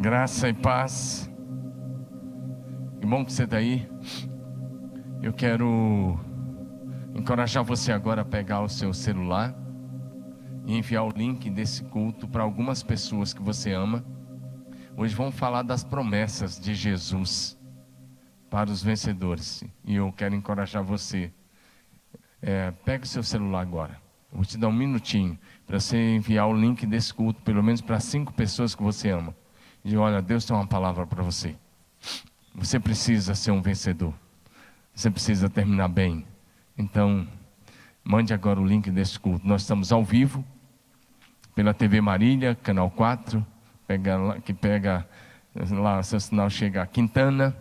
Graça e paz. Que bom que você está aí. Eu quero encorajar você agora a pegar o seu celular e enviar o link desse culto para algumas pessoas que você ama. Hoje vamos falar das promessas de Jesus para os vencedores. E eu quero encorajar você. Pega o seu celular agora. Eu vou te dar um minutinho para você enviar o link desse culto, pelo menos para 5 pessoas que você ama. E olha, Deus tem uma palavra para você. Você precisa ser um vencedor. Você precisa terminar bem. Então, mande agora o link desse culto. Nós estamos ao vivo, pela TV Marília, canal 4. Pega lá, seu sinal chega a Quintana,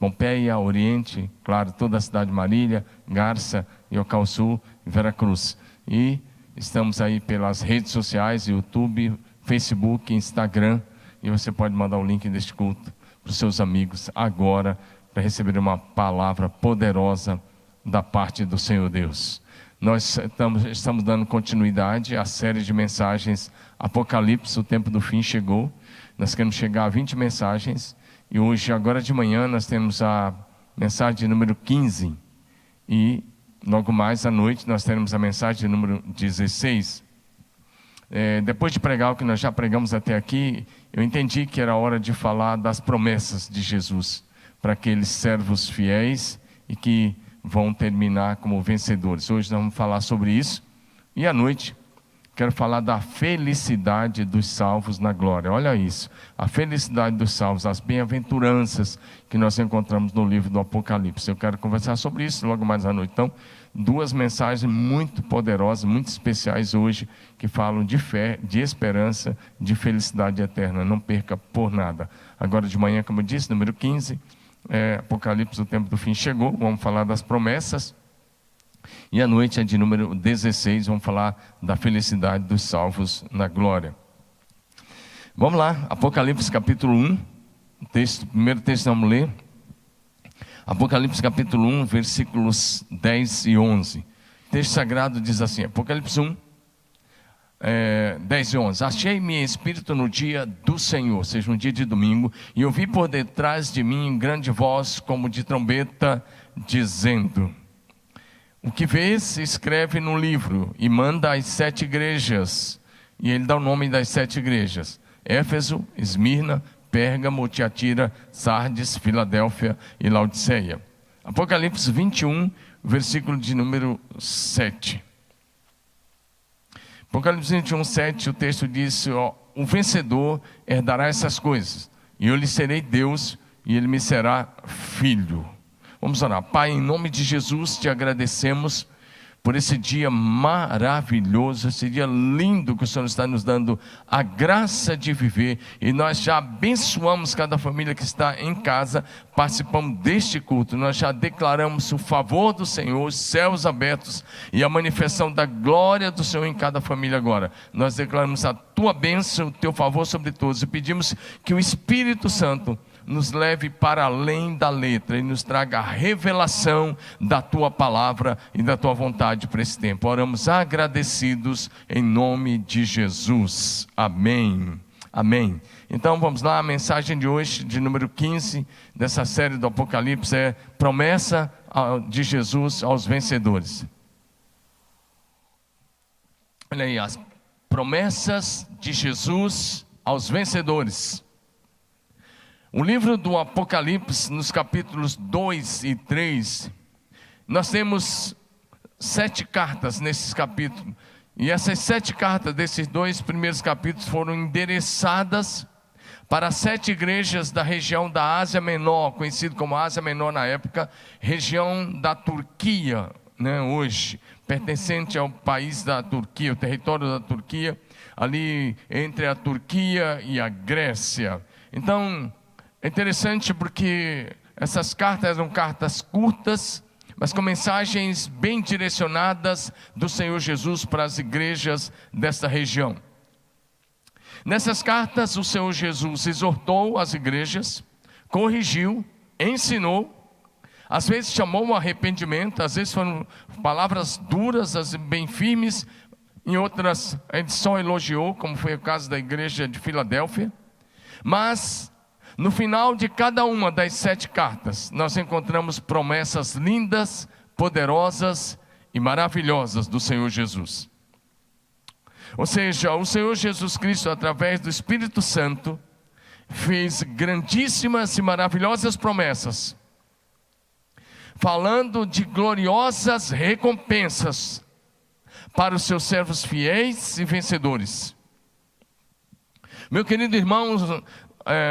Pompeia, Oriente, claro, toda a cidade de Marília, Garça, Iocal Sul e Veracruz. E estamos aí pelas redes sociais, YouTube, Facebook, Instagram. E você pode mandar o link deste culto para os seus amigos agora, para receber uma palavra poderosa da parte do Senhor Deus. Nós estamos dando continuidade à série de mensagens Apocalipse, o tempo do fim chegou. Nós queremos chegar a 20 mensagens. E hoje, agora de manhã, nós temos a mensagem número 15. E logo mais à noite nós teremos a mensagem número 16. Depois de pregar o que nós já pregamos até aqui, eu entendi que era hora de falar das promessas de Jesus para aqueles servos fiéis e que vão terminar como vencedores. Hoje nós vamos falar sobre isso. E à noite, quero falar da felicidade dos salvos na glória. Olha isso, a felicidade dos salvos, as bem-aventuranças que nós encontramos no livro do Apocalipse. Eu quero conversar sobre isso logo mais à noite. Então, 2 mensagens muito poderosas, muito especiais hoje, que falam de fé, de esperança, de felicidade eterna. Não perca por nada. Agora de manhã, como eu disse, número 15, Apocalipse, o tempo do fim chegou. Vamos falar das promessas. E à noite é de número 16, vamos falar da felicidade dos salvos na glória. Vamos lá, Apocalipse capítulo 1, primeiro texto que vamos ler. Apocalipse capítulo 1, versículos 10 e 11. O texto sagrado diz assim, Apocalipse 1, 10 e 11. Achei-me em espírito no dia do Senhor, ou seja, no dia de domingo, e ouvi por detrás de mim grande voz como de trombeta, dizendo: o que vês, escreve no livro e manda às 7 igrejas. E ele dá o nome das 7 igrejas: Éfeso, Esmirna, Pérgamo, Tiatira, Sardes, Filadélfia e Laodiceia. Apocalipse 21, versículo de número 7. Apocalipse 21, 7, o texto diz: o vencedor herdará essas coisas, e eu lhe serei Deus, e ele me será filho. Vamos orar. Pai, em nome de Jesus, te agradecemos por esse dia maravilhoso, esse dia lindo que o Senhor está nos dando a graça de viver. E nós já abençoamos cada família que está em casa, participamos deste culto. Nós já declaramos o favor do Senhor, os céus abertos e a manifestação da glória do Senhor em cada família agora. Nós declaramos a tua bênção, o teu favor sobre todos, e pedimos que o Espírito Santo nos leve para além da letra e nos traga a revelação da tua palavra e da tua vontade para esse tempo. Oramos agradecidos em nome de Jesus. Amém. Amém. Então vamos lá, a mensagem de hoje, de número 15, dessa série do Apocalipse, é promessa de Jesus aos vencedores. Olha aí, as promessas de Jesus aos vencedores. O livro do Apocalipse, nos capítulos 2 e 3, nós temos 7 cartas nesses capítulos. E essas 7 cartas desses 2 primeiros capítulos foram endereçadas para 7 igrejas da região da Ásia Menor, conhecido como Ásia Menor na época, região da Turquia, hoje, pertencente ao país da Turquia, o território da Turquia, ali entre a Turquia e a Grécia. Então, é interessante porque essas cartas eram cartas curtas, mas com mensagens bem direcionadas do Senhor Jesus para as igrejas desta região. Nessas cartas, o Senhor Jesus exortou as igrejas, corrigiu, ensinou, às vezes chamou ao arrependimento, às vezes foram palavras duras, bem firmes, em outras ele só elogiou, como foi o caso da igreja de Filadélfia. Mas no final de cada uma das 7 cartas, nós encontramos promessas lindas, poderosas e maravilhosas do Senhor Jesus. Ou seja, o Senhor Jesus Cristo, através do Espírito Santo, fez grandíssimas e maravilhosas promessas, falando de gloriosas recompensas para os seus servos fiéis e vencedores. Meu querido irmão,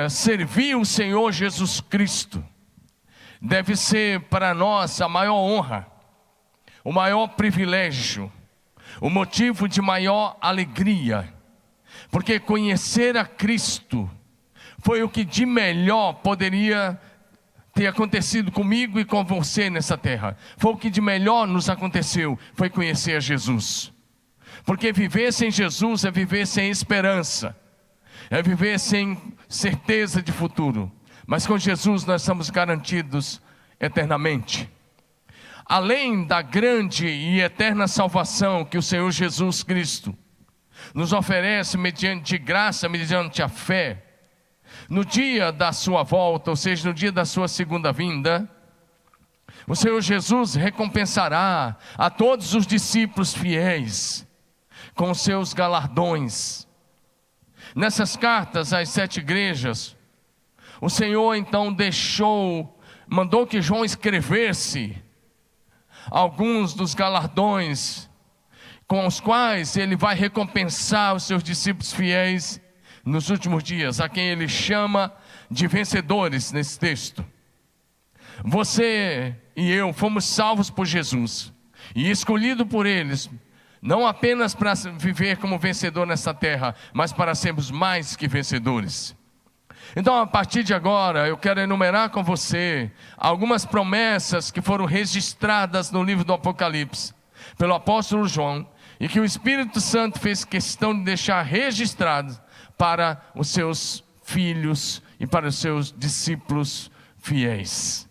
servir o Senhor Jesus Cristo deve ser para nós a maior honra, o maior privilégio, o motivo de maior alegria, porque conhecer a Cristo foi o que de melhor poderia ter acontecido comigo e com você nessa terra. Foi o que de melhor nos aconteceu, foi conhecer a Jesus. Porque viver sem Jesus é viver sem esperança, é viver sem certeza de futuro. Mas com Jesus nós estamos garantidos eternamente. Além da grande e eterna salvação que o Senhor Jesus Cristo nos oferece mediante graça, mediante a fé, no dia da sua volta, ou seja, no dia da sua segunda vinda, o Senhor Jesus recompensará a todos os discípulos fiéis com seus galardões. Nessas cartas às 7 igrejas, o Senhor então mandou que João escrevesse alguns dos galardões com os quais ele vai recompensar os seus discípulos fiéis nos últimos dias, a quem ele chama de vencedores nesse texto. Você e eu fomos salvos por Jesus e escolhidos por eles, não apenas para viver como vencedor nessa terra, mas para sermos mais que vencedores. Então, a partir de agora, eu quero enumerar com você algumas promessas que foram registradas no livro do Apocalipse pelo apóstolo João, e que o Espírito Santo fez questão de deixar registrado para os seus filhos e para os seus discípulos fiéis.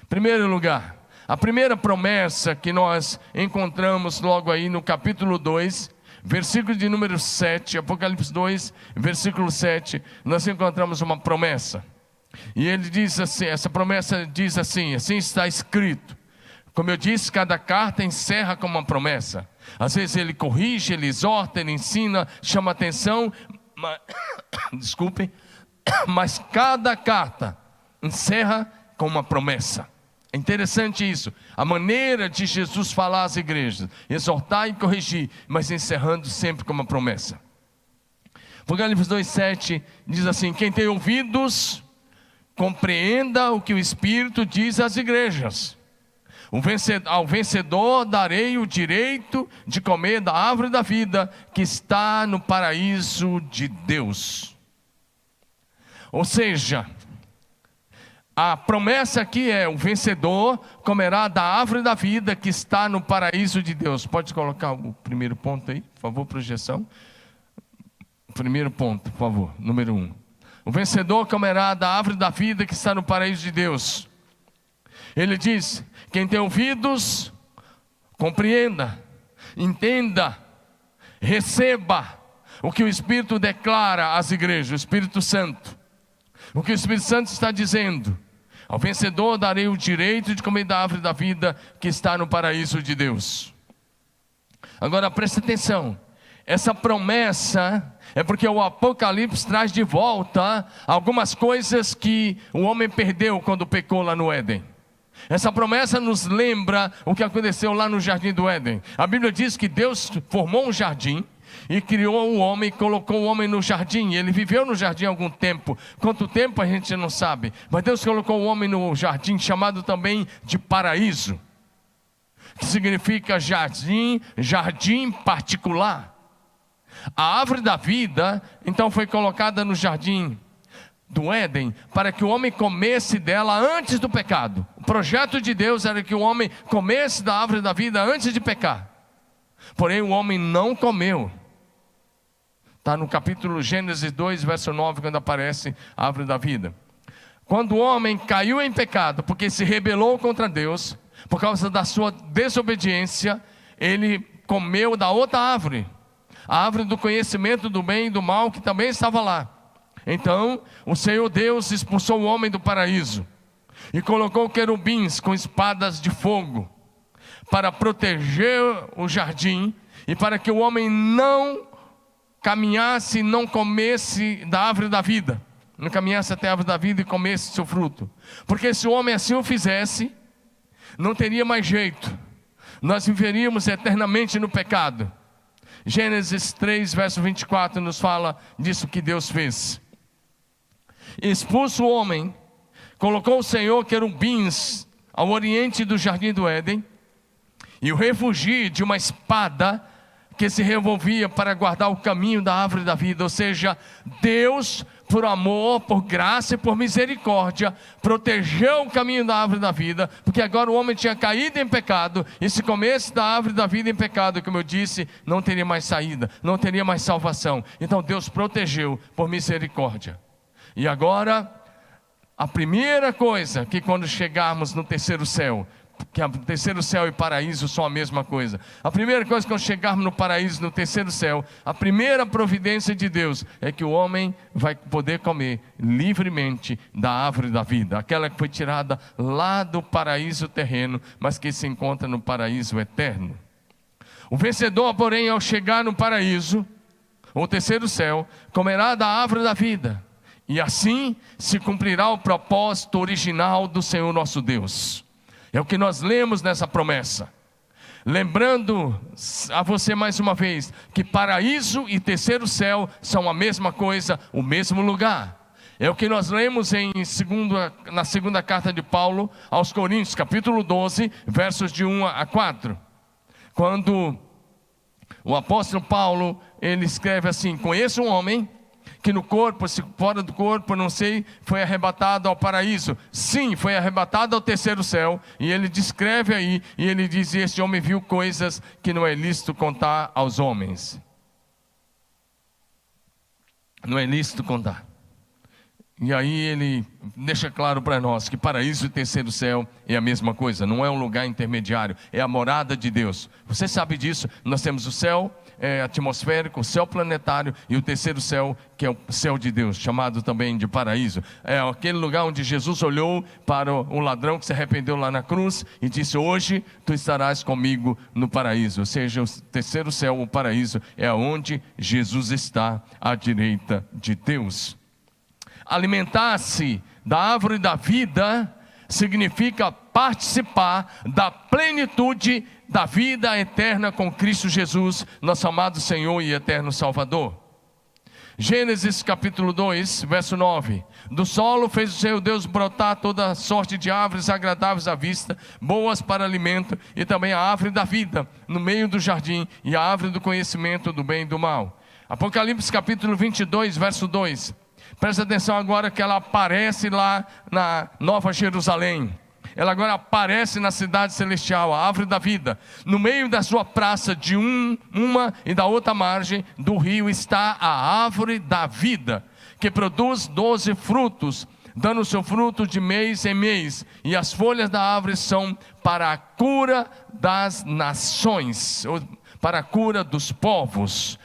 Em primeiro lugar, a primeira promessa que nós encontramos logo aí no capítulo 2, versículo de número 7, Apocalipse 2, versículo 7, nós encontramos uma promessa. E ele diz assim, essa promessa diz assim está escrito. Como eu disse, cada carta encerra com uma promessa. Às vezes ele corrige, ele exorta, ele ensina, chama atenção, mas cada carta encerra com uma promessa. É interessante isso, a maneira de Jesus falar às igrejas, exortar e corrigir, mas encerrando sempre com uma promessa. Apocalipse 2,7 diz assim: quem tem ouvidos, compreenda o que o Espírito diz às igrejas. Ao vencedor darei o direito de comer da árvore da vida que está no paraíso de Deus. Ou seja, a promessa aqui é: o vencedor comerá da árvore da vida que está no paraíso de Deus. Pode colocar o primeiro ponto aí, por favor, projeção. Primeiro ponto, por favor, número 1. O vencedor comerá da árvore da vida que está no paraíso de Deus. Ele diz: quem tem ouvidos, compreenda, entenda, receba o que o Espírito declara às igrejas, o Espírito Santo. O que o Espírito Santo está dizendo: ao vencedor darei o direito de comer da árvore da vida que está no paraíso de Deus. Agora preste atenção, essa promessa é porque o Apocalipse traz de volta algumas coisas que o homem perdeu quando pecou lá no Éden. Essa promessa nos lembra o que aconteceu lá no Jardim do Éden. A Bíblia diz que Deus formou um jardim e criou o homem, colocou o homem no jardim. Ele viveu no jardim algum tempo. Quanto tempo a gente não sabe. Mas Deus colocou o homem no jardim, chamado também de paraíso, que significa jardim particular. A árvore da vida, então, foi colocada no jardim do Éden para que o homem comesse dela antes do pecado. O projeto de Deus era que o homem comesse da árvore da vida antes de pecar. Porém o homem não comeu. Está no capítulo Gênesis 2, verso 9, quando aparece a árvore da vida. Quando o homem caiu em pecado, porque se rebelou contra Deus, por causa da sua desobediência, ele comeu da outra árvore, a árvore do conhecimento do bem e do mal, que também estava lá. Então o Senhor Deus expulsou o homem do paraíso e colocou querubins com espadas de fogo para proteger o jardim e para que o homem não caminhasse e não comesse da árvore da vida, não caminhasse até a árvore da vida e comesse seu fruto, porque se o homem assim o fizesse, não teria mais jeito, nós viveríamos eternamente no pecado. Gênesis 3, verso 24 nos fala disso que Deus fez. Expulso o homem, colocou o Senhor querubins ao oriente do jardim do Éden e o refugio de uma espada que se revolvia para guardar o caminho da árvore da vida. Ou seja, Deus, por amor, por graça e por misericórdia, protegeu o caminho da árvore da vida, porque agora o homem tinha caído em pecado, e se comesse da árvore da vida em pecado, como eu disse, não teria mais saída, não teria mais salvação. Então Deus protegeu por misericórdia. E agora, a primeira coisa que quando chegarmos no terceiro céu, que o terceiro céu e paraíso são a mesma coisa. A primeira coisa, quando chegarmos no paraíso, no terceiro céu, a primeira providência de Deus é que o homem vai poder comer livremente da árvore da vida, aquela que foi tirada lá do paraíso terreno, mas que se encontra no paraíso eterno. O vencedor, porém, ao chegar no paraíso, o terceiro céu, comerá da árvore da vida, e assim se cumprirá o propósito original do Senhor nosso Deus. É o que nós lemos nessa promessa. Lembrando a você mais uma vez, que paraíso e terceiro céu são a mesma coisa, o mesmo lugar. É o que nós lemos na segunda carta de Paulo aos Coríntios, capítulo 12, versos de 1 a 4. Quando o apóstolo Paulo, ele escreve assim: conheço um homem que no corpo, se fora do corpo, não sei, foi arrebatado ao paraíso. Sim, foi arrebatado ao terceiro céu. E ele descreve aí, e ele diz: este homem viu coisas que não é lícito contar aos homens. Não é lícito contar. E aí ele deixa claro para nós que paraíso e terceiro céu é a mesma coisa, não é um lugar intermediário, é a morada de Deus. Você sabe disso? Nós temos o céu atmosférico, o céu planetário e o terceiro céu, que é o céu de Deus, chamado também de paraíso. É aquele lugar onde Jesus olhou para o ladrão que se arrependeu lá na cruz e disse: hoje tu estarás comigo no paraíso. Ou seja, o terceiro céu, o paraíso, é onde Jesus está à direita de Deus. Alimentar-se da árvore da vida significa participar da plenitude da vida eterna com Cristo Jesus, nosso amado Senhor e eterno Salvador. Gênesis capítulo 2, verso 9. Do solo fez o Senhor Deus brotar toda sorte de árvores agradáveis à vista, boas para alimento, e também a árvore da vida no meio do jardim, e a árvore do conhecimento do bem e do mal. Apocalipse capítulo 22, verso 2. Presta atenção agora que ela aparece lá na Nova Jerusalém. Ela agora aparece na cidade celestial, a árvore da vida. No meio da sua praça, de uma e da outra margem do rio, está a árvore da vida, que produz 12 frutos, dando o seu fruto de mês em mês. E as folhas da árvore são para a cura das nações, ou para a cura dos povos.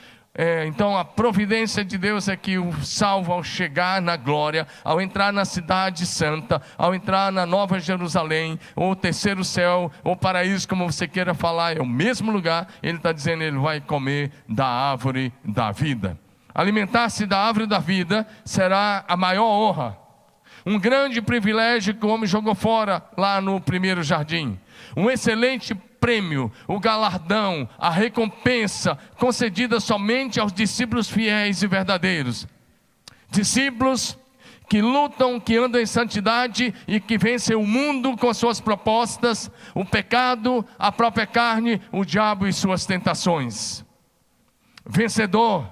Então a providência de Deus é que o salvo, ao chegar na glória, ao entrar na cidade santa, ao entrar na Nova Jerusalém, ou terceiro céu, ou paraíso, como você queira falar, é o mesmo lugar. Ele está dizendo: ele vai comer da árvore da vida. Alimentar-se da árvore da vida será a maior honra, um grande privilégio que o homem jogou fora lá no primeiro jardim. Um excelente prêmio, o galardão, a recompensa concedida somente aos discípulos fiéis e verdadeiros. Discípulos que lutam, que andam em santidade e que vencem o mundo com suas propostas, o pecado, a própria carne, o diabo e suas tentações. Vencedor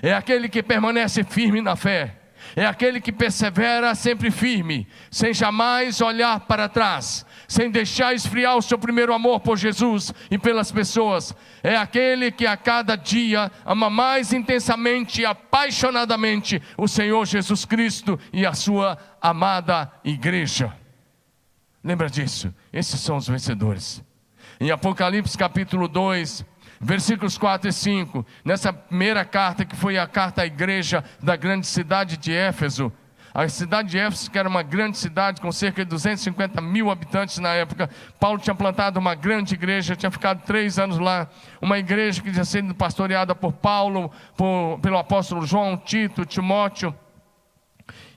é aquele que permanece firme na fé. É aquele que persevera sempre firme, sem jamais olhar para trás, sem deixar esfriar o seu primeiro amor por Jesus e pelas pessoas. É aquele que a cada dia ama mais intensamente e apaixonadamente o Senhor Jesus Cristo e a sua amada igreja. Lembra disso? Esses são os vencedores. Em Apocalipse capítulo 2, versículos 4 e 5, nessa primeira carta, que foi a carta à igreja da grande cidade de Éfeso. A cidade de Éfeso, que era uma grande cidade com cerca de 250 mil habitantes na época. Paulo tinha plantado uma grande igreja, tinha ficado 3 anos lá. Uma igreja que tinha sido pastoreada por Paulo, pelo apóstolo João, Tito, Timóteo.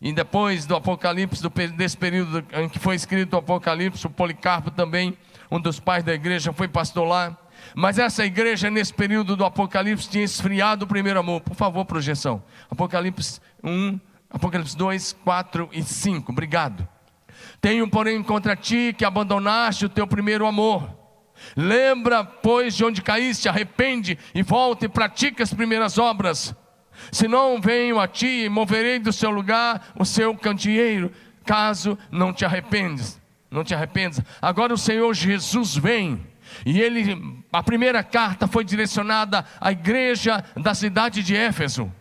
E depois do Apocalipse, desse período em que foi escrito o Apocalipse, o Policarpo também, um dos pais da igreja, foi pastor lá. Mas essa igreja, nesse período do Apocalipse, tinha esfriado o primeiro amor. Por favor, projeção. Apocalipse 1, Apocalipse 2, 4 e 5. Obrigado. Tenho, porém, contra ti que abandonaste o teu primeiro amor. Lembra, pois, de onde caíste, arrepende e volta e pratica as primeiras obras. Senão venho a ti e moverei do seu lugar o seu candeeiro, caso não te arrependas. Agora o Senhor Jesus vem. E a primeira carta foi direcionada à igreja da cidade de Éfeso,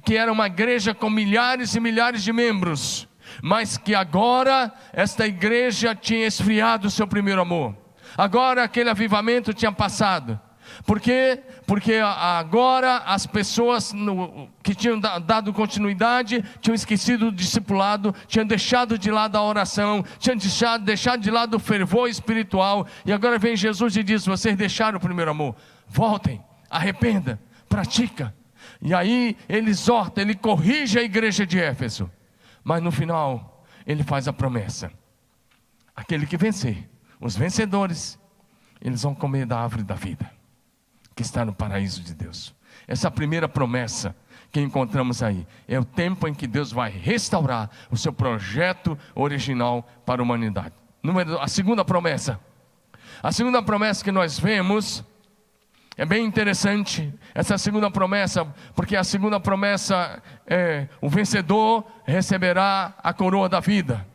que era uma igreja com milhares e milhares de membros, mas que agora esta igreja tinha esfriado o seu primeiro amor. Agora aquele avivamento tinha passado. Por quê? Porque agora as pessoas que tinham dado continuidade tinham esquecido o discipulado, tinham deixado de lado a oração, tinham deixado de lado o fervor espiritual. E agora vem Jesus e diz: vocês deixaram o primeiro amor, voltem, arrependa, pratica. E aí ele exorta, ele corrige a igreja de Éfeso. Mas no final ele faz a promessa: aquele que vencer, os vencedores, eles vão comer da árvore da vida, que está no paraíso de Deus. Essa primeira promessa que encontramos aí é o tempo em que Deus vai restaurar o seu projeto original para a humanidade. A segunda promessa que nós vemos é bem interessante. Essa segunda promessa, porque a segunda promessa é: o vencedor receberá a coroa da vida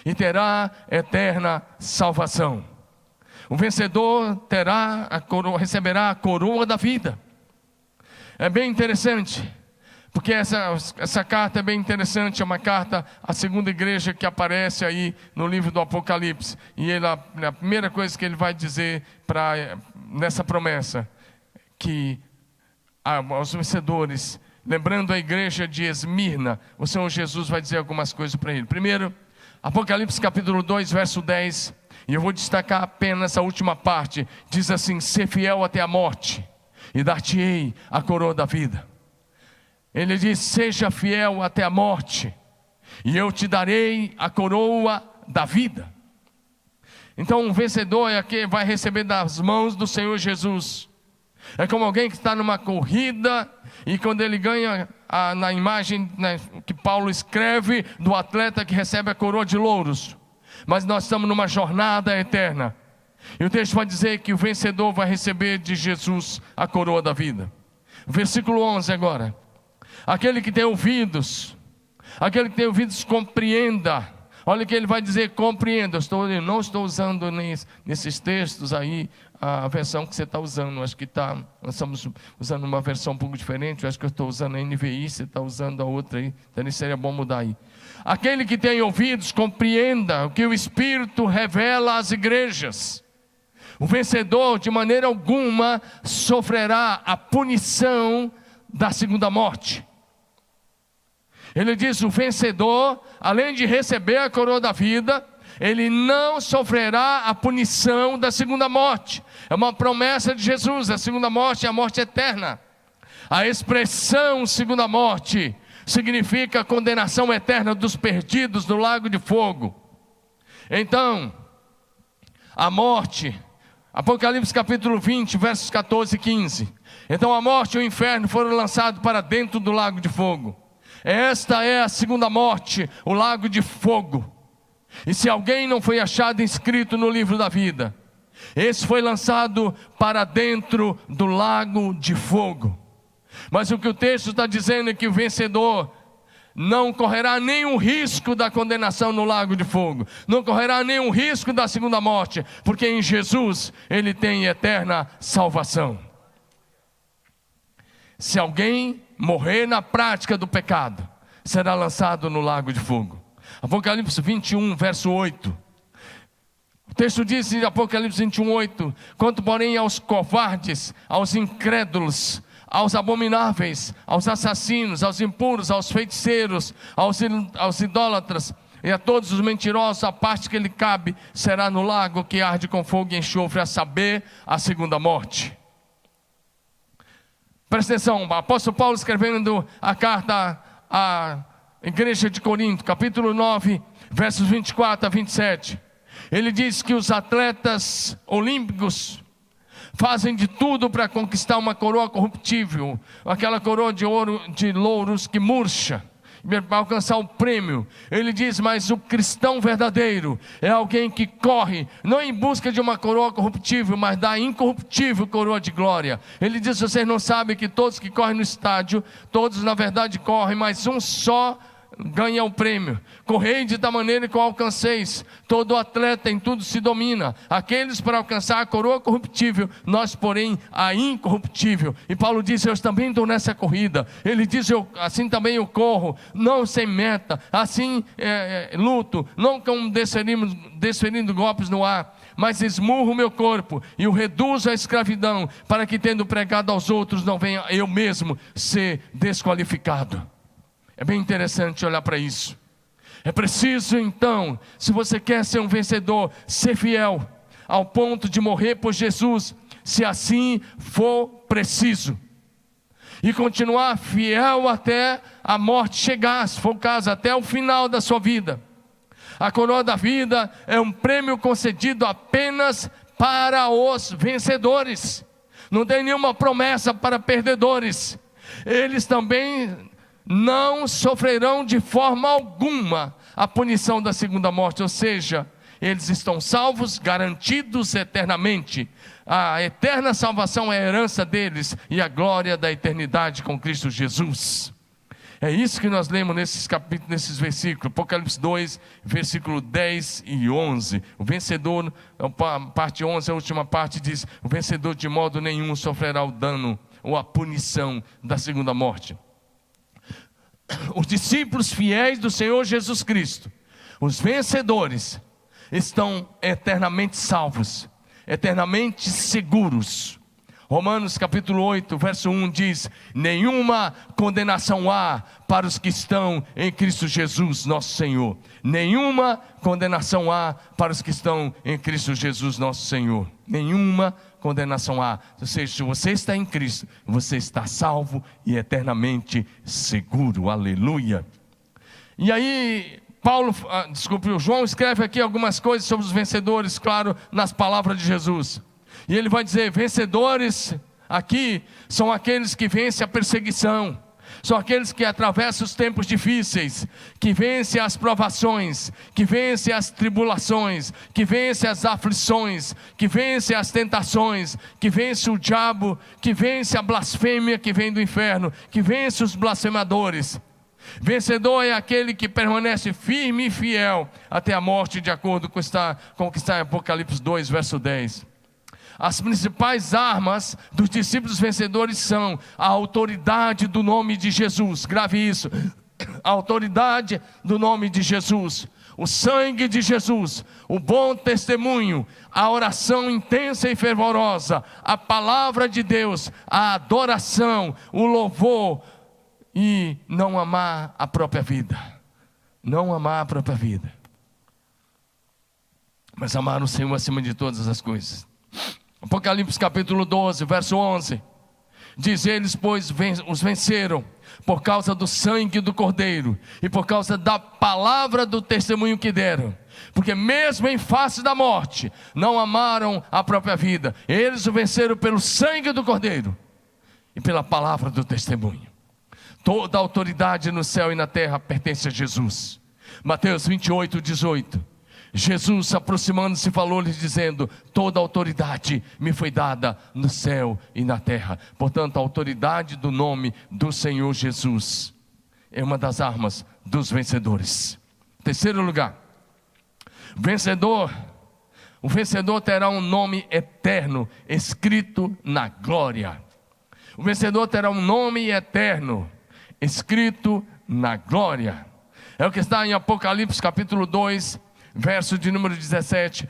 e terá eterna salvação. O vencedor receberá a coroa da vida. É bem interessante, porque essa carta é bem interessante. É uma carta à segunda igreja que aparece aí no livro do Apocalipse. E a primeira coisa que ele vai dizer nessa promessa, que aos vencedores, lembrando a igreja de Esmirna, o Senhor Jesus vai dizer algumas coisas para ele. Primeiro, Apocalipse capítulo 2, verso 10. E eu vou destacar apenas a última parte. Diz assim: ser fiel até a morte, e dar-te-ei a coroa da vida. Ele diz: seja fiel até a morte, e eu te darei a coroa da vida. Então um vencedor é aquele que vai receber das mãos do Senhor Jesus. É como alguém que está numa corrida, e quando ele ganha, na imagem que Paulo escreve, do atleta que recebe a coroa de louros. Mas nós estamos numa jornada eterna. E o texto vai dizer que o vencedor vai receber de Jesus a coroa da vida. Versículo 11 agora. Aquele que tem ouvidos, compreenda. Olha o que ele vai dizer: compreenda. Eu não estou usando nesses textos aí a versão que você está usando. Acho que nós estamos usando uma versão um pouco diferente. Eu acho que eu estou usando a NVI, você está usando a outra aí. Então seria bom mudar aí. Aquele que tem ouvidos, compreenda o que o Espírito revela às igrejas. O vencedor, de maneira alguma, sofrerá a punição da segunda morte. Ele diz: o vencedor, além de receber a coroa da vida, ele não sofrerá a punição da segunda morte. É uma promessa de Jesus. A segunda morte é a morte eterna. A expressão segunda morte significa a condenação eterna dos perdidos no lago de fogo. Então, a morte, Apocalipse capítulo 20, versos 14 e 15. Então a morte e o inferno foram lançados para dentro do lago de fogo. Esta é a segunda morte, o lago de fogo. E se alguém não foi achado inscrito no livro da vida, esse foi lançado para dentro do lago de fogo. Mas o que o texto está dizendo é que o vencedor não correrá nenhum risco da condenação no lago de fogo, não correrá nenhum risco da segunda morte, porque em Jesus ele tem eterna salvação. Se alguém morrer na prática do pecado, será lançado no lago de fogo. Apocalipse 21, verso 8. O texto diz em Apocalipse 21:8: quanto porém aos covardes, aos incrédulos, aos abomináveis, aos assassinos, aos impuros, aos feiticeiros, aos idólatras e a todos os mentirosos, a parte que lhe cabe será no lago que arde com fogo e enxofre, a saber, a segunda morte. Presta atenção, o apóstolo Paulo escrevendo a carta à igreja de Corinto, capítulo 9, versos 24 a 27. Ele diz que os atletas olímpicos fazem de tudo para conquistar uma coroa corruptível, aquela coroa de ouro, de louros que murcha, para alcançar o prêmio. Ele diz, mas o cristão verdadeiro é alguém que corre, não em busca de uma coroa corruptível, mas da incorruptível coroa de glória. Ele diz, vocês não sabem que todos que correm no estádio, todos na verdade correm, mas um só ganha o prêmio. Correi de tal maneira que alcanceis. Todo atleta em tudo se domina, aqueles para alcançar a coroa corruptível, nós porém a incorruptível. E Paulo diz, eu também estou nessa corrida. Ele diz, assim também eu corro, não sem meta, assim luto, não como desferindo golpes no ar, mas esmurro o meu corpo e o reduzo à escravidão, para que tendo pregado aos outros, não venha eu mesmo ser desqualificado. É bem interessante olhar para isso. É preciso então, se você quer ser um vencedor, ser fiel ao ponto de morrer por Jesus, se assim for preciso, e continuar fiel até a morte chegar, se for o caso, até o final da sua vida. A coroa da vida é um prêmio concedido apenas para os vencedores. Não tem nenhuma promessa para perdedores. Eles também não sofrerão de forma alguma a punição da segunda morte, ou seja, eles estão salvos, garantidos eternamente. A eterna salvação é a herança deles e a glória da eternidade com Cristo Jesus. É isso que nós lemos nesses capítulos, nesses versículos. Apocalipse 2, versículo 10 e 11. O vencedor, a parte 11, a última parte diz, o vencedor de modo nenhum sofrerá o dano ou a punição da segunda morte. Os discípulos fiéis do Senhor Jesus Cristo, os vencedores, estão eternamente salvos, eternamente seguros. Romanos capítulo 8, verso 1 diz, nenhuma condenação há para os que estão em Cristo Jesus, nosso Senhor. Nenhuma condenação há para os que estão em Cristo Jesus, nosso Senhor. Nenhuma condenação há. Ou seja, se você está em Cristo, você está salvo e eternamente seguro. Aleluia. E aí, o João escreve aqui algumas coisas sobre os vencedores, claro, nas palavras de Jesus. E ele vai dizer, vencedores aqui são aqueles que vencem a perseguição, são aqueles que atravessam os tempos difíceis, que vencem as provações, que vencem as tribulações, que vencem as aflições, que vencem as tentações, que vencem o diabo, que vencem a blasfêmia que vem do inferno, que vencem os blasfemadores. Vencedor é aquele que permanece firme e fiel até a morte, de acordo com o que está em Apocalipse 2, verso 10. As principais armas dos discípulos vencedores são a autoridade do nome de Jesus. Grave isso, a autoridade do nome de Jesus, o sangue de Jesus, o bom testemunho, a oração intensa e fervorosa, a palavra de Deus, a adoração, o louvor, e não amar a própria vida. Não amar a própria vida, mas amar o Senhor acima de todas as coisas. Apocalipse capítulo 12, verso 11, diz, eles pois os venceram por causa do sangue do Cordeiro e por causa da palavra do testemunho que deram, porque mesmo em face da morte, não amaram a própria vida. Eles o venceram pelo sangue do Cordeiro e pela palavra do testemunho. Toda a autoridade no céu e na terra pertence a Jesus. Mateus 28, 18. Jesus, aproximando-se, falou-lhes dizendo, toda a autoridade me foi dada no céu e na terra. Portanto, a autoridade do nome do Senhor Jesus é uma das armas dos vencedores. Terceiro lugar, o vencedor terá um nome eterno escrito na glória. O vencedor terá um nome eterno escrito na glória. É o que está em Apocalipse capítulo 2, verso de número 17.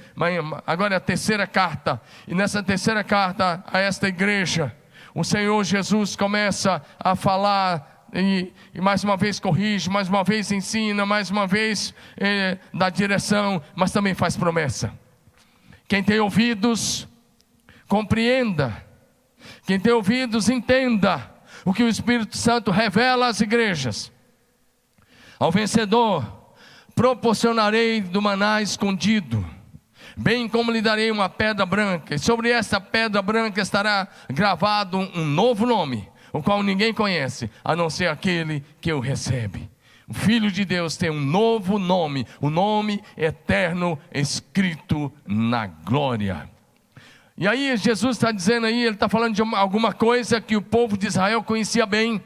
Agora é a terceira carta. E nessa terceira carta a esta igreja, o Senhor Jesus começa a falar e mais uma vez corrige, mais uma vez ensina, mais uma vez dá direção, mas também faz promessa. Quem tem ouvidos, compreenda. Quem tem ouvidos, entenda o que o Espírito Santo revela às igrejas. Ao vencedor proporcionarei do maná escondido, bem como lhe darei uma pedra branca, e sobre essa pedra branca estará gravado um novo nome, o qual ninguém conhece, a não ser aquele que o recebe. O Filho de Deus tem um novo nome, o nome eterno escrito na glória. E aí Jesus está dizendo aí, ele está falando de alguma coisa que o povo de Israel conhecia bem,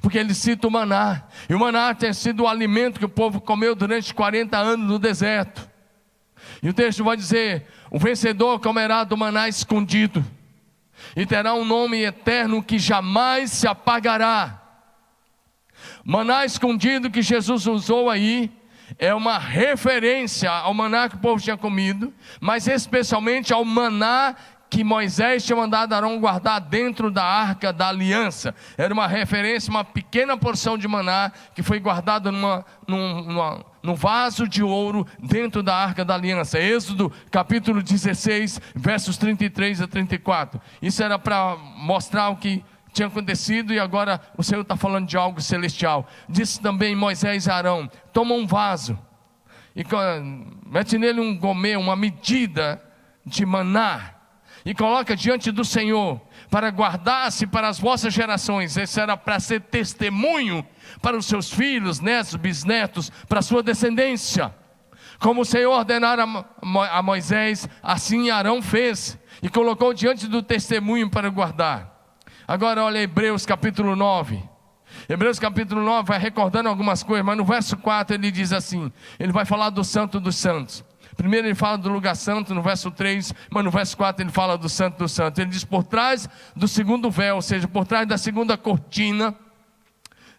porque ele cita o maná, e o maná tem sido o alimento que o povo comeu durante 40 anos no deserto. E o texto vai dizer: o vencedor comerá do maná escondido, e terá um nome eterno que jamais se apagará. Maná escondido que Jesus usou aí é uma referência ao maná que o povo tinha comido, mas especialmente ao maná que Moisés tinha mandado Arão guardar dentro da arca da aliança. Era uma referência, uma pequena porção de maná que foi guardada num vaso de ouro dentro da arca da aliança. Êxodo capítulo 16, versos 33 a 34. Isso era para mostrar o que tinha acontecido, e agora o Senhor está falando de algo celestial. Disse também Moisés a Arão: toma um vaso e mete nele um gomê, uma medida de maná, e coloca diante do Senhor, para guardar-se para as vossas gerações. Isso era para ser testemunho para os seus filhos, netos, bisnetos, para a sua descendência. Como o Senhor ordenara a Moisés, assim Arão fez, e colocou diante do testemunho para guardar. Agora olha Hebreus capítulo 9. Hebreus capítulo 9 vai recordando algumas coisas, mas no verso 4 ele diz assim, ele vai falar do Santo dos Santos. Primeiro ele fala do lugar santo no verso 3, mas no verso 4 ele fala do Santo dos Santos. Ele diz: por trás do segundo véu, ou seja, por trás da segunda cortina,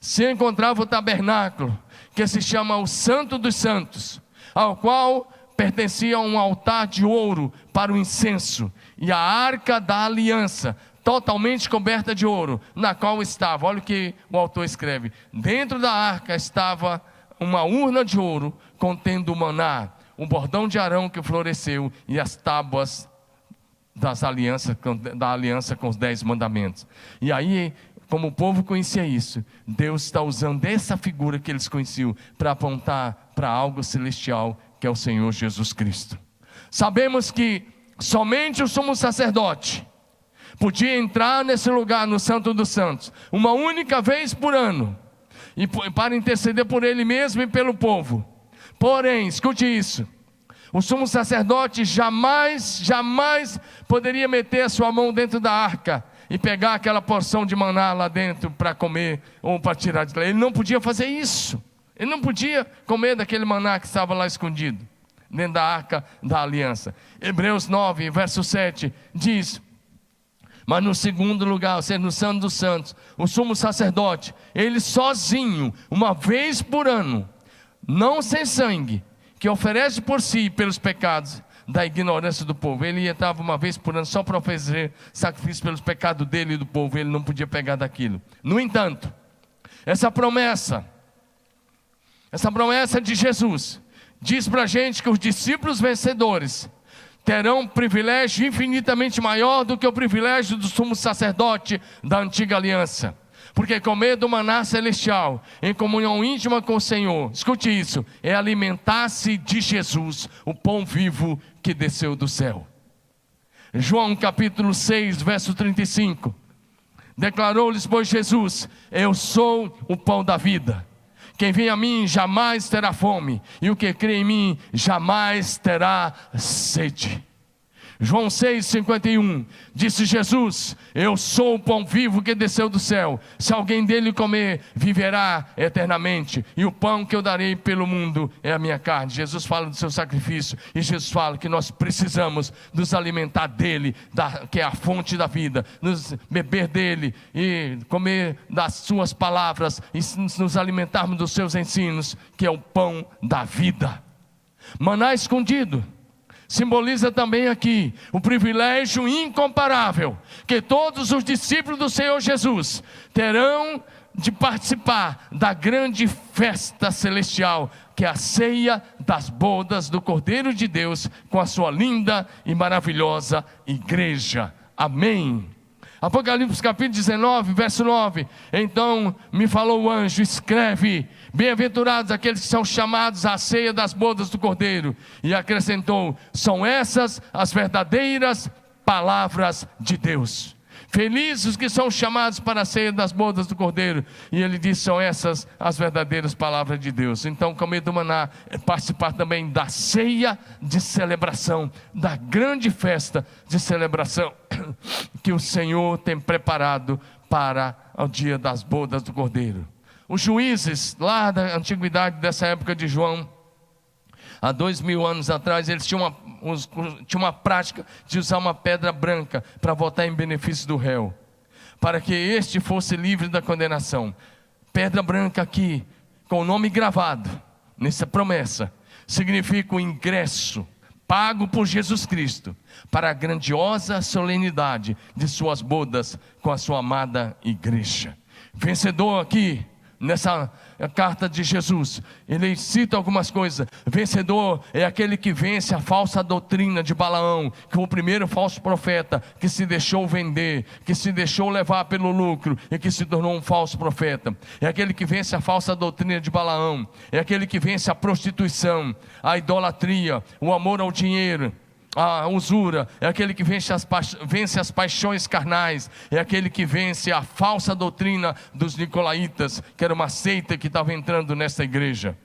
se encontrava o tabernáculo, que se chama o Santo dos Santos, ao qual pertencia um altar de ouro para o incenso, e a arca da aliança, totalmente coberta de ouro, na qual estava, olha o que o autor escreve: dentro da arca estava uma urna de ouro contendo o maná, um bordão de Arão que floresceu, e as tábuas da aliança com os 10 mandamentos. E aí, como o povo conhecia isso, Deus está usando essa figura que eles conheciam para apontar para algo celestial, que é o Senhor Jesus Cristo. Sabemos que somente o sumo sacerdote podia entrar nesse lugar, no Santo dos Santos, uma única vez por ano, e para interceder por ele mesmo e pelo povo. Porém, escute isso: o sumo sacerdote jamais poderia meter a sua mão dentro da arca e pegar aquela porção de maná lá dentro para comer ou para tirar de lá. Ele não podia fazer isso. Ele não podia comer daquele maná que estava lá escondido dentro da arca da aliança. Hebreus 9, verso 7 diz: mas no segundo lugar, ou seja, no Santo dos Santos, o sumo sacerdote, ele sozinho, uma vez por ano, não sem sangue, que oferece por si e pelos pecados da ignorância do povo. Ele entrava uma vez por ano só para oferecer sacrifício pelos pecados dele e do povo. Ele não podia pegar daquilo. No entanto, essa promessa de Jesus diz para a gente que os discípulos vencedores terão um privilégio infinitamente maior do que o privilégio do sumo sacerdote da antiga aliança. Porque comer do maná celestial, em comunhão íntima com o Senhor, escute isso, é alimentar-se de Jesus, o pão vivo que desceu do céu. João capítulo 6, verso 35, declarou-lhes, pois, Jesus: eu sou o pão da vida. Quem vem a mim jamais terá fome, e o que crê em mim jamais terá sede. João 6,51, disse Jesus: eu sou o pão vivo que desceu do céu. Se alguém dele comer, viverá eternamente. E o pão que eu darei pelo mundo é a minha carne. Jesus fala do seu sacrifício, e Jesus fala que nós precisamos nos alimentar dele, que é a fonte da vida, nos beber dele e comer das suas palavras, e nos alimentarmos dos seus ensinos, que é o pão da vida. Maná escondido simboliza também aqui o privilégio incomparável que todos os discípulos do Senhor Jesus terão de participar da grande festa celestial, que é a ceia das bodas do Cordeiro de Deus com a sua linda e maravilhosa igreja. Amém. Apocalipse capítulo 19, verso 9. Então me falou o anjo: escreve, bem-aventurados aqueles que são chamados à ceia das bodas do Cordeiro. E acrescentou: são essas as verdadeiras palavras de Deus. Felizes os que são chamados para a ceia das bodas do Cordeiro. E ele diz: são essas as verdadeiras palavras de Deus. Então, comer do maná é participar também da ceia de celebração, da grande festa de celebração que o Senhor tem preparado para o dia das bodas do Cordeiro. Os juízes lá da antiguidade, dessa época de João, há 2000 anos atrás, eles tinham uma prática de usar uma pedra branca para votar em benefício do réu, para que este fosse livre da condenação. Pedra branca aqui, com o nome gravado nessa promessa, significa o ingresso pago por Jesus Cristo para a grandiosa solenidade de suas bodas com a sua amada igreja. Vencedor aqui, nessa carta de Jesus, ele cita algumas coisas. Vencedor é aquele que vence a falsa doutrina de Balaão, que foi o primeiro falso profeta que se deixou vender, que se deixou levar pelo lucro e que se tornou um falso profeta. É aquele que vence a falsa doutrina de Balaão, é aquele que vence a prostituição, a idolatria, o amor ao dinheiro, a usura. É aquele que vence as paixões carnais. É aquele que vence a falsa doutrina dos nicolaítas, que era uma seita que estava entrando nesta igreja.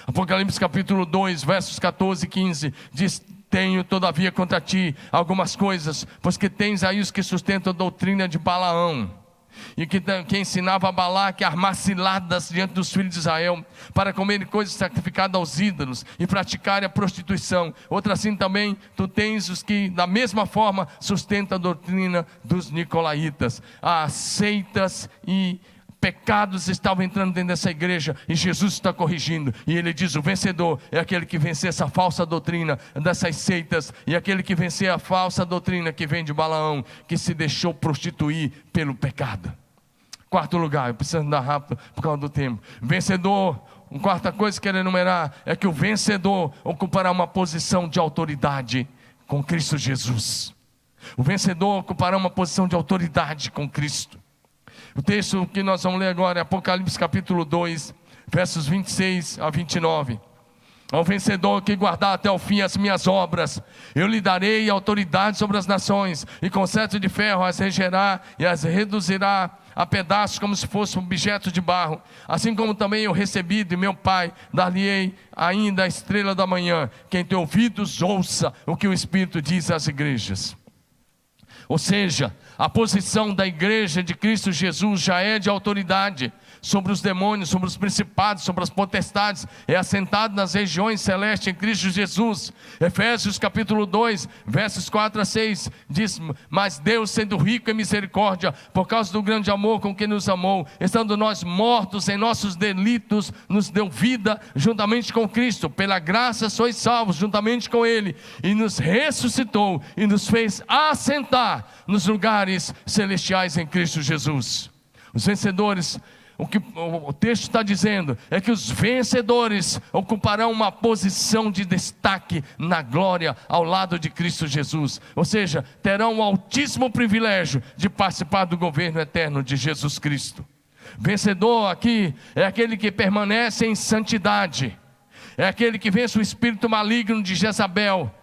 Apocalipse capítulo 2, versos 14 e 15 diz: tenho todavia contra ti algumas coisas, pois que tens aí os que sustentam a doutrina de Balaão, e que ensinava a Balaque a armar ciladas diante dos filhos de Israel, para comerem coisas sacrificadas aos ídolos e praticarem a prostituição. Outra assim também tu tens os que da mesma forma sustentam a doutrina dos nicolaítas. As seitas e pecados estavam entrando dentro dessa igreja, e Jesus está corrigindo, e ele diz: o vencedor é aquele que vencer essa falsa doutrina dessas seitas, e aquele que vencer a falsa doutrina que vem de Balaão, que se deixou prostituir pelo pecado. Quarto lugar, eu preciso andar rápido por causa do tempo. Vencedor, uma quarta coisa que eu quero enumerar é que o vencedor ocupará uma posição de autoridade com Cristo Jesus. O vencedor ocupará uma posição de autoridade com Cristo. O texto que nós vamos ler agora é Apocalipse capítulo 2, versos 26 a 29. Ao vencedor que guardar até o fim as minhas obras, eu lhe darei autoridade sobre as nações, e com cetro de ferro as regerá e as reduzirá a pedaços como se fosse um objeto de barro. Assim como também eu recebi de meu Pai, dar-lhe-ei ainda a estrela da manhã. Quem tem ouvidos, ouça o que o Espírito diz às igrejas. Ou seja, a posição da igreja de Cristo Jesus já é de autoridade sobre os demônios, sobre os principados, sobre as potestades. É assentado nas regiões celestes em Cristo Jesus. Efésios capítulo 2, versos 4 a 6 diz: mas Deus, sendo rico em misericórdia, por causa do grande amor com que nos amou, estando nós mortos em nossos delitos, nos deu vida juntamente com Cristo. Pela graça sois salvos juntamente com Ele, e nos ressuscitou e nos fez assentar nos lugares celestiais em Cristo Jesus. Os vencedores, o que o texto está dizendo é que os vencedores ocuparão uma posição de destaque na glória ao lado de Cristo Jesus. Ou seja, terão o altíssimo privilégio de participar do governo eterno de Jesus Cristo. Vencedor aqui é aquele que permanece em santidade, é aquele que vence o espírito maligno de Jezabel,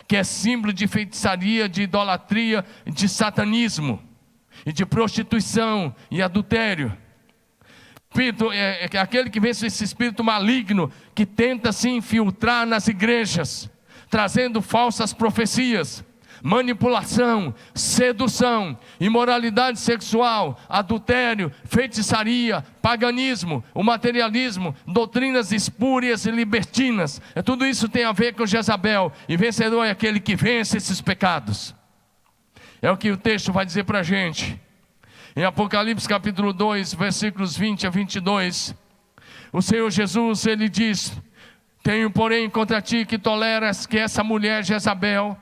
que é símbolo de feitiçaria, de idolatria, de satanismo e de prostituição e adultério. É aquele que vence esse espírito maligno que tenta se infiltrar nas igrejas, trazendo falsas profecias, manipulação, sedução, imoralidade sexual, adultério, feitiçaria, paganismo, o materialismo, doutrinas espúrias e libertinas. Tudo isso tem a ver com Jezabel. E vencedor é aquele que vence esses pecados. É o que o texto vai dizer para a gente. Em Apocalipse capítulo 2, versículos 20 a 22, o Senhor Jesus, Ele diz Tenho, porém, contra ti que toleras que essa mulher Jezabel,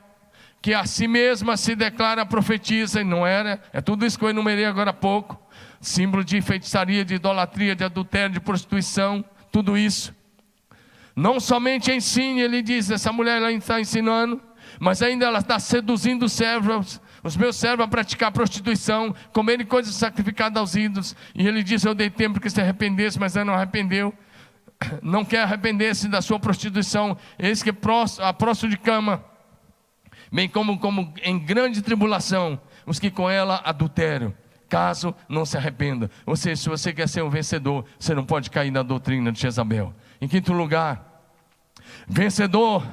que a si mesma se declara profetisa, e não era, é tudo isso que eu enumerei agora há pouco, símbolo de feitiçaria, de idolatria, de adultério, de prostituição, tudo isso. Não somente ensine, ele diz, essa mulher ela está ensinando, mas ainda ela está seduzindo os meus servos a praticar prostituição, comerem coisas sacrificadas aos ídolos. E ele diz, eu dei tempo que se arrependesse, mas ela não arrependeu. Não quer arrepender-se da sua prostituição. Eis que a próximo de cama, bem como em grande tribulação, os que com ela adulteram, caso não se arrependa. Ou seja, se você quer ser um vencedor, você não pode cair na doutrina de Jezabel. Em quinto lugar, vencedor.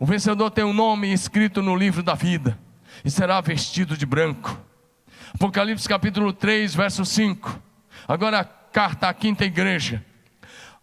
O vencedor tem um nome escrito no livro da vida e será vestido de branco. Apocalipse capítulo 3, verso 5. Agora a carta à quinta igreja.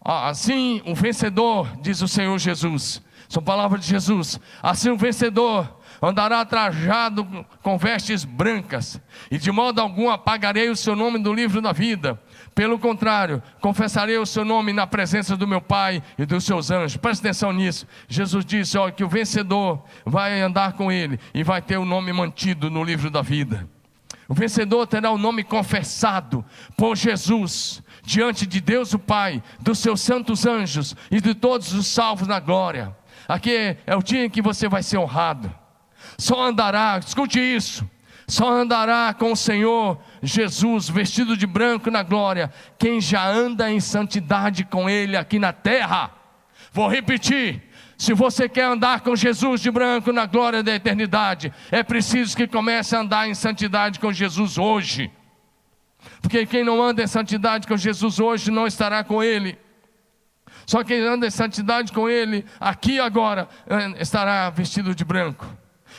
Assim o vencedor, diz o Senhor Jesus, são palavras de Jesus, assim o vencedor andará trajado com vestes brancas, e de modo algum apagarei o seu nome do livro da vida. Pelo contrário, confessarei o seu nome na presença do meu Pai e dos seus anjos. Presta atenção nisso. Jesus disse que o vencedor vai andar com ele e vai ter o nome mantido no livro da vida. O vencedor terá o nome confessado por Jesus diante de Deus o Pai, dos seus santos anjos e de todos os salvos na glória. Aqui é o dia em que você vai ser honrado. Só andará, escute isso, só andará com o Senhor Jesus vestido de branco na glória quem já anda em santidade com Ele aqui na terra. Vou repetir, se você quer andar com Jesus de branco na glória da eternidade, é preciso que comece a andar em santidade com Jesus hoje. Porque quem não anda em santidade com Jesus hoje não estará com Ele. Só quem anda em santidade com Ele aqui agora estará vestido de branco.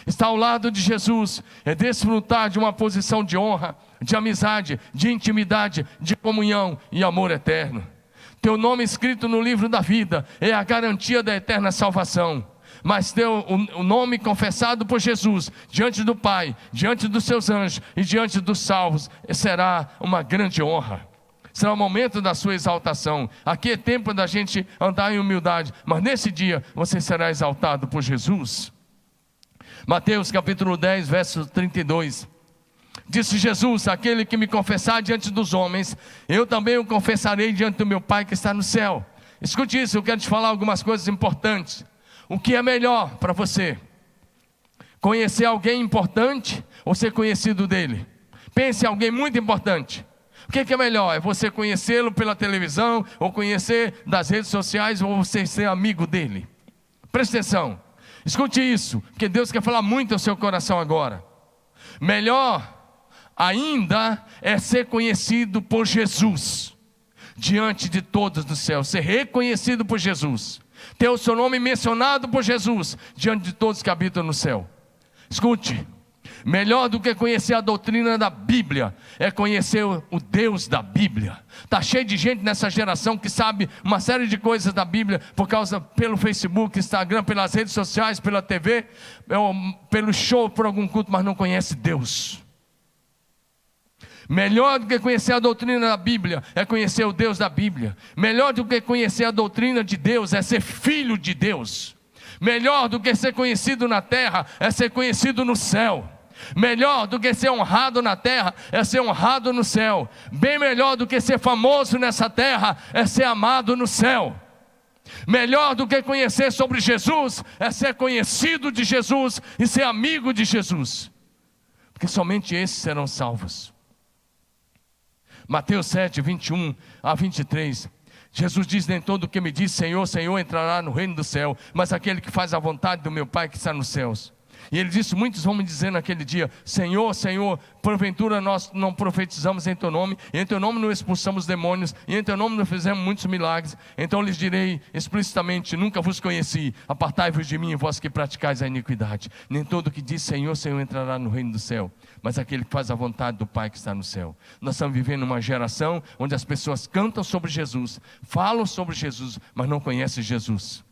Está ao lado de Jesus, é desfrutar de uma posição de honra, de amizade, de intimidade, de comunhão e amor eterno. Teu nome escrito no livro da vida é a garantia da eterna salvação. Mas o nome confessado por Jesus diante do Pai, diante dos seus anjos e diante dos salvos será uma grande honra. Será o momento da sua exaltação. Aqui é tempo da gente andar em humildade, mas nesse dia você será exaltado por Jesus. Mateus capítulo 10, verso 32. Disse Jesus, aquele que me confessar diante dos homens, eu também o confessarei diante do meu Pai que está no céu. Escute isso, eu quero te falar algumas coisas importantes. O que é melhor para você? Conhecer alguém importante ou ser conhecido dele? Pense em alguém muito importante. O que é melhor? É você conhecê-lo pela televisão, ou conhecer das redes sociais, ou você ser amigo dele? Preste atenção. Escute isso, porque Deus quer falar muito ao seu coração agora. Melhor ainda é ser conhecido por Jesus diante de todos do céu, ser reconhecido por Jesus, ter o seu nome mencionado por Jesus diante de todos que habitam no céu. Escute, melhor do que conhecer a doutrina da Bíblia é conhecer o Deus da Bíblia. Está cheio de gente nessa geração que sabe uma série de coisas da Bíblia pelo Facebook, Instagram, pelas redes sociais, pela TV, pelo show, por algum culto, mas não conhece Deus. Melhor do que conhecer a doutrina da Bíblia é conhecer o Deus da Bíblia. Melhor do que conhecer a doutrina de Deus é ser filho de Deus. Melhor do que ser conhecido na terra é ser conhecido no céu. Melhor do que ser honrado na terra é ser honrado no céu. Bem melhor do que ser famoso nessa terra é ser amado no céu. Melhor do que conhecer sobre Jesus é ser conhecido de Jesus e ser amigo de Jesus, porque somente esses serão salvos. Mateus 7, 21 a 23. Jesus diz, nem todo o que me diz Senhor, Senhor entrará no reino do céu, mas aquele que faz a vontade do meu Pai que está nos céus. E ele disse, muitos vão me dizer naquele dia, Senhor, Senhor, porventura nós não profetizamos em teu nome, e em teu nome não expulsamos demônios, e em teu nome não fizemos muitos milagres. Então lhes direi explicitamente, nunca vos conheci, apartai-vos de mim, vós que praticais a iniquidade. Nem todo que diz Senhor, Senhor entrará no reino do céu, mas aquele que faz a vontade do Pai que está no céu. Nós estamos vivendo uma geração onde as pessoas cantam sobre Jesus, falam sobre Jesus, mas não conhecem Jesus.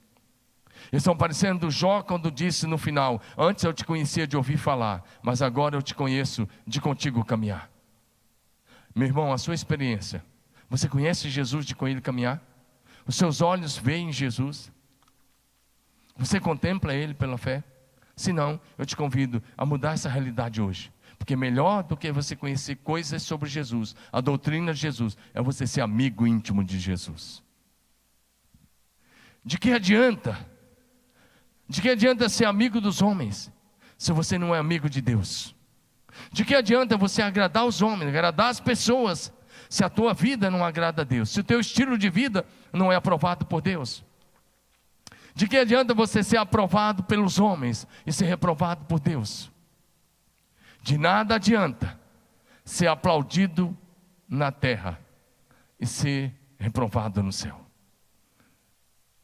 Eles estão parecendo Jó quando disse no final, antes eu te conhecia de ouvir falar, mas agora eu te conheço de contigo caminhar. Meu irmão, a sua experiência, você conhece Jesus de com ele caminhar? Os seus olhos veem Jesus? Você contempla Ele pela fé? Se não, eu te convido a mudar essa realidade hoje. Porque melhor do que você conhecer coisas sobre Jesus, a doutrina de Jesus, é você ser amigo íntimo de Jesus. De que adianta? De que adianta ser amigo dos homens, se você não é amigo de Deus? De que adianta você agradar os homens, agradar as pessoas, se a tua vida não agrada a Deus, se o teu estilo de vida não é aprovado por Deus? De que adianta você ser aprovado pelos homens e ser reprovado por Deus? De nada adianta ser aplaudido na terra e ser reprovado no céu.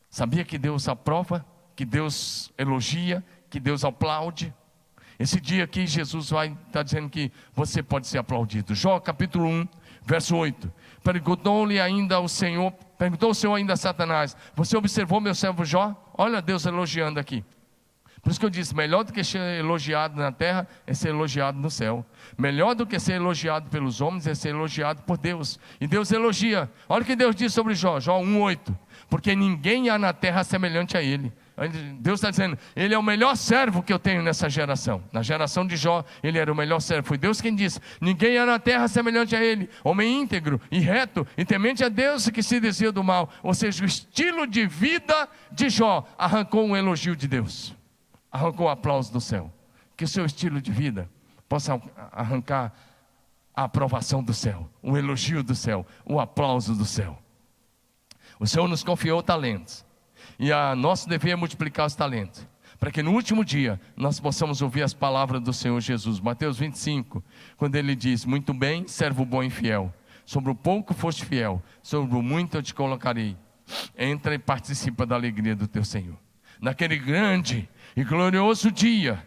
Sabia que Deus aprova, que Deus elogia, que Deus aplaude? Esse dia aqui Jesus vai estar dizendo que você pode ser aplaudido. Jó capítulo 1, verso 8. Perguntou o Senhor ainda a Satanás: você observou meu servo Jó? Olha Deus elogiando aqui. Por isso que eu disse, melhor do que ser elogiado na terra é ser elogiado no céu. Melhor do que ser elogiado pelos homens é ser elogiado por Deus. E Deus elogia. Olha o que Deus diz sobre Jó, Jó 1:8. Porque ninguém há na terra semelhante a ele. Deus está dizendo, ele é o melhor servo que eu tenho nessa geração. Na geração de Jó, ele era o melhor servo. Foi Deus quem disse, ninguém há na terra semelhante a ele. Homem íntegro e reto e temente a Deus, que se desvia do mal. Ou seja, o estilo de vida de Jó arrancou um elogio de Deus, arrancou o aplauso do céu. Que o seu estilo de vida possa arrancar a aprovação do céu, o elogio do céu, o aplauso do céu. O Senhor nos confiou talentos, e a nosso dever é multiplicar os talentos, para que no último dia nós possamos ouvir as palavras do Senhor Jesus. Mateus 25, quando ele diz, muito bem, servo bom e fiel, sobre o pouco foste fiel, sobre o muito eu te colocarei. Entra e participa da alegria do teu Senhor. Naquele grande e glorioso dia,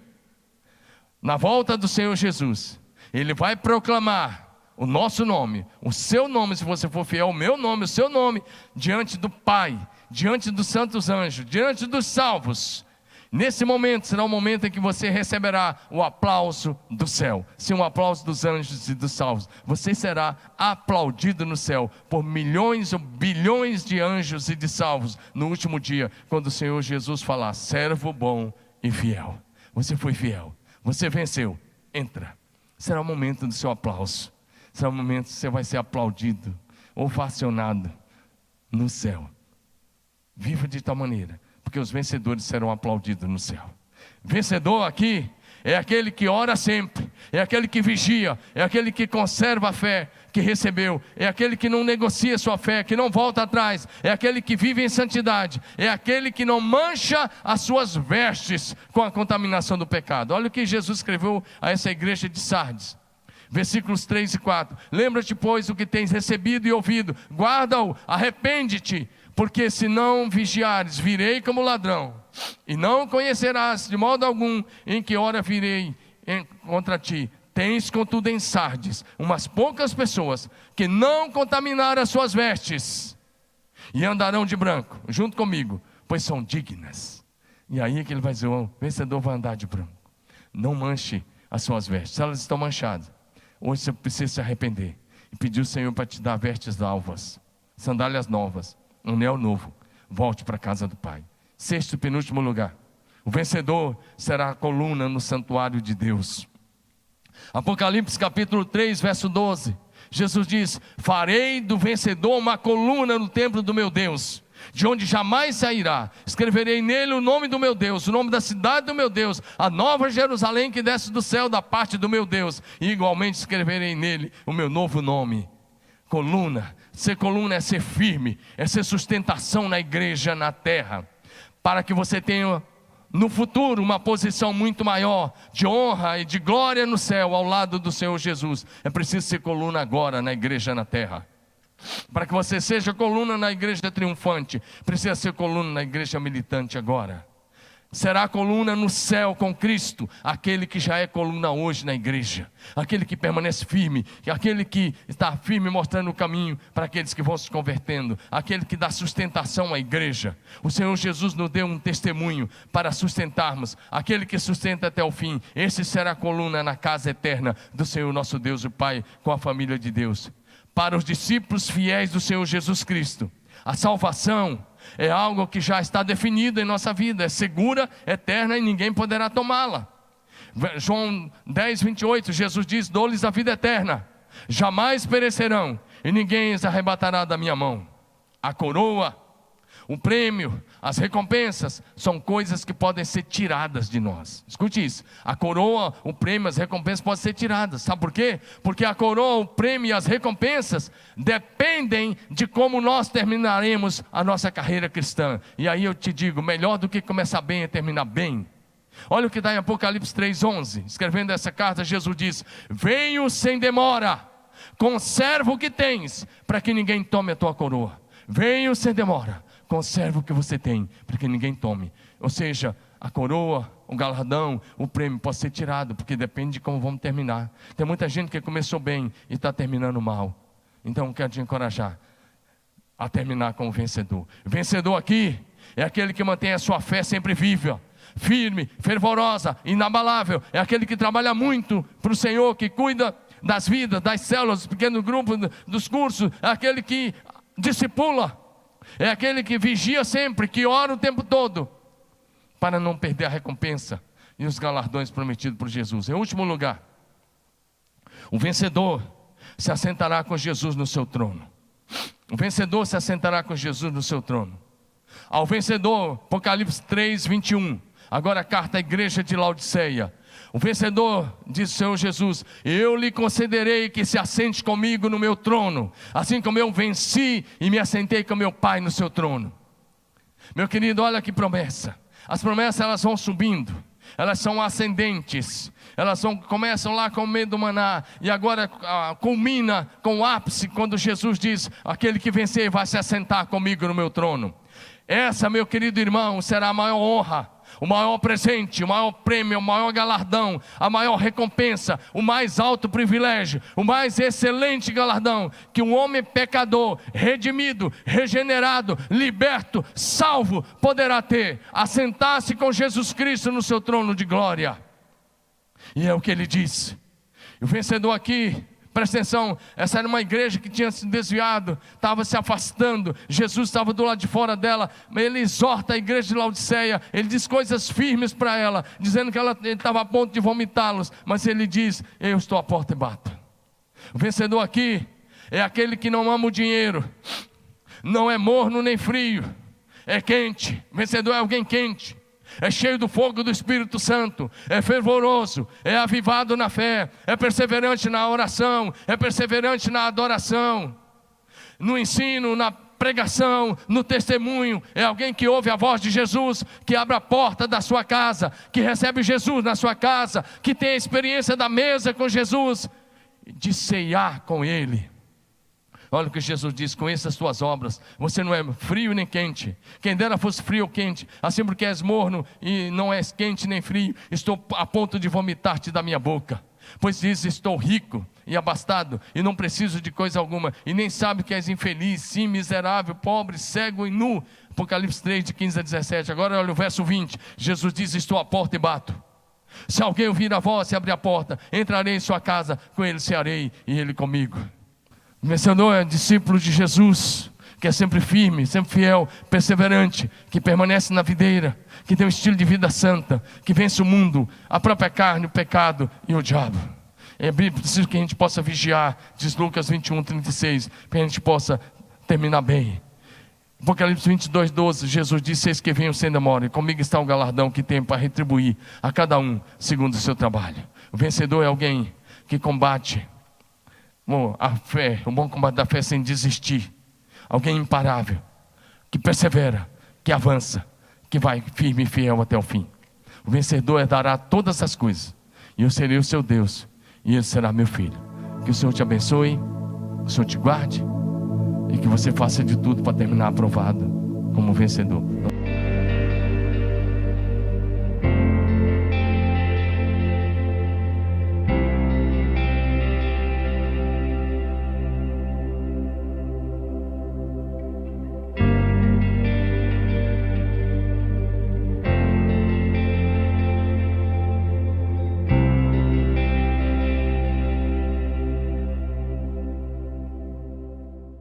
na volta do Senhor Jesus, Ele vai proclamar o nosso nome, o seu nome, se você for fiel, o meu nome, o seu nome, diante do Pai, diante dos santos anjos, diante dos salvos. Nesse momento será o momento em que você receberá o aplauso do céu. Sim, o aplauso dos anjos e dos salvos. Você será aplaudido no céu por milhões ou bilhões de anjos e de salvos no último dia, quando o Senhor Jesus falar, servo bom e fiel. Você foi fiel, você venceu, entra. Será o momento do seu aplauso. Será o momento que você vai ser aplaudido, ovacionado no céu. Viva de tal maneira, porque os vencedores serão aplaudidos no céu. Vencedor aqui é aquele que ora sempre, é aquele que vigia, é aquele que conserva a fé que recebeu, é aquele que não negocia sua fé, que não volta atrás, é aquele que vive em santidade, é aquele que não mancha as suas vestes com a contaminação do pecado. Olha o que Jesus escreveu a essa igreja de Sardes. Versículos 3 e 4. Lembra-te, pois, o que tens recebido e ouvido, guarda-o, arrepende-te, porque se não vigiares, virei como ladrão, e não conhecerás de modo algum em que hora virei contra ti. Tens contudo em Sardes umas poucas pessoas que não contaminaram as suas vestes, e andarão de branco, junto comigo, pois são dignas. E aí é que ele vai dizer, o vencedor vai andar de branco. Não manche as suas vestes, elas estão manchadas. Hoje você precisa se arrepender e pedir ao Senhor para te dar vestes alvas, sandálias novas, um anel novo. Volte para a casa do Pai. Sexto e penúltimo lugar, o vencedor será a coluna no santuário de Deus. Apocalipse capítulo 3, verso 12. Jesus diz, farei do vencedor uma coluna no templo do meu Deus, de onde jamais sairá. Escreverei nele o nome do meu Deus, o nome da cidade do meu Deus, a nova Jerusalém que desce do céu da parte do meu Deus, e igualmente escreverei nele o meu novo nome. Coluna, ser coluna é ser firme, é ser sustentação na igreja, na terra, para que você tenha no futuro uma posição muito maior, de honra e de glória no céu, ao lado do Senhor Jesus. É preciso ser coluna agora na igreja, na terra. Para que você seja coluna na igreja triunfante, precisa ser coluna na igreja militante agora. Será coluna no céu com Cristo, aquele que já é coluna hoje na igreja, aquele que permanece firme, aquele que está firme mostrando o caminho para aqueles que vão se convertendo, aquele que dá sustentação à igreja. O Senhor Jesus nos deu um testemunho para sustentarmos, aquele que sustenta até o fim. Esse será a coluna na casa eterna do Senhor nosso Deus e Pai, com a família de Deus. Para os discípulos fiéis do Senhor Jesus Cristo, A salvação é algo que já está definido em nossa vida, é segura, eterna e ninguém poderá tomá-la. João 10, 28, Jesus diz: dou-lhes a vida eterna, jamais perecerão e ninguém os arrebatará da minha mão. A coroa, o prêmio, as recompensas são coisas que podem ser tiradas de nós. Escute isso: a coroa, o prêmio, as recompensas podem ser tiradas. Sabe por quê? Porque a coroa, o prêmio e as recompensas dependem de como nós terminaremos a nossa carreira cristã. E aí eu te digo, melhor do que começar bem é terminar bem. Olha o que está em Apocalipse 3:11. Escrevendo essa carta, Jesus diz: venho sem demora, conserva o que tens, para que ninguém tome a tua coroa. Venho sem demora, conserva o que você tem, para que ninguém tome. Ou seja, a coroa, o galardão, o prêmio pode ser tirado, porque depende de como vamos terminar. Tem muita gente que começou bem e está terminando mal. Então eu quero te encorajar a terminar como vencedor. Vencedor aqui é aquele que mantém a sua fé sempre viva, firme, fervorosa, inabalável. É aquele que trabalha muito para o Senhor, que cuida das vidas, das células, dos pequenos grupos, dos cursos. É aquele que discipula, é aquele que vigia sempre, que ora o tempo todo, para não perder a recompensa e os galardões prometidos por Jesus. Em último lugar, o vencedor se assentará com Jesus no seu trono. O vencedor se assentará com Jesus no seu trono. Ao vencedor, Apocalipse 3, 21, agora a carta à igreja de Laodiceia. O vencedor, diz o Senhor Jesus: eu lhe concederei que se assente comigo no meu trono, assim como eu venci e me assentei com meu Pai no seu trono. Meu querido, olha que promessa. As promessas, elas vão subindo, elas são ascendentes, elas começam lá com o meio do maná, e agora culmina com o ápice, quando Jesus diz: aquele que vencer vai se assentar comigo no meu trono. Essa, meu querido irmão, será a maior honra, o maior presente, o maior prêmio, o maior galardão, a maior recompensa, o mais alto privilégio, o mais excelente galardão que um homem pecador, redimido, regenerado, liberto, salvo, poderá ter: assentar-se com Jesus Cristo no seu trono de glória. E é o que ele disse. O vencedor aqui, presta atenção, essa era uma igreja que tinha se desviado, estava se afastando. Jesus estava do lado de fora dela, mas ele exorta a igreja de Laodiceia. Ele diz coisas firmes para ela, dizendo que ele estava a ponto de vomitá-los, mas ele diz: eu estou à porta e bato. O vencedor aqui é aquele que não ama o dinheiro, não é morno nem frio, é quente. O vencedor é alguém quente, é cheio do fogo do Espírito Santo, é fervoroso, é avivado na fé, é perseverante na oração, é perseverante na adoração, no ensino, na pregação, no testemunho. É alguém que ouve a voz de Jesus, que abre a porta da sua casa, que recebe Jesus na sua casa, que tem a experiência da mesa com Jesus, de ceiar com Ele. Olha o que Jesus diz: conheça as tuas obras, você não é frio nem quente. Quem dera fosse frio ou quente. Assim, porque és morno e não és quente nem frio, estou a ponto de vomitar-te da minha boca. Pois diz: estou rico e abastado, e não preciso de coisa alguma, e nem sabe que és infeliz, sim, miserável, pobre, cego e nu. Apocalipse 3, de 15 a 17. Agora olha o verso 20. Jesus diz: estou à porta e bato. Se alguém ouvir a voz e abrir a porta, entrarei em sua casa, com ele cearei e ele comigo. O vencedor é discípulo de Jesus, que é sempre firme, sempre fiel, perseverante, que permanece na videira, que tem um estilo de vida santa, que vence o mundo, a própria carne, o pecado e o diabo. É preciso que a gente possa vigiar, diz Lucas 21, 36, para que a gente possa terminar bem. Apocalipse 22, 12, Jesus disse: eis que venho sem demora, e comigo está o galardão que tenho para retribuir a cada um segundo o seu trabalho. O vencedor é alguém que combate a fé, o bom combate da fé sem desistir. Alguém imparável, que persevera, que avança, que vai firme e fiel até o fim. O vencedor herdará todas as coisas, e eu serei o seu Deus, e ele será meu filho. Que o Senhor te abençoe, que o Senhor te guarde, e que você faça de tudo para terminar aprovado como vencedor.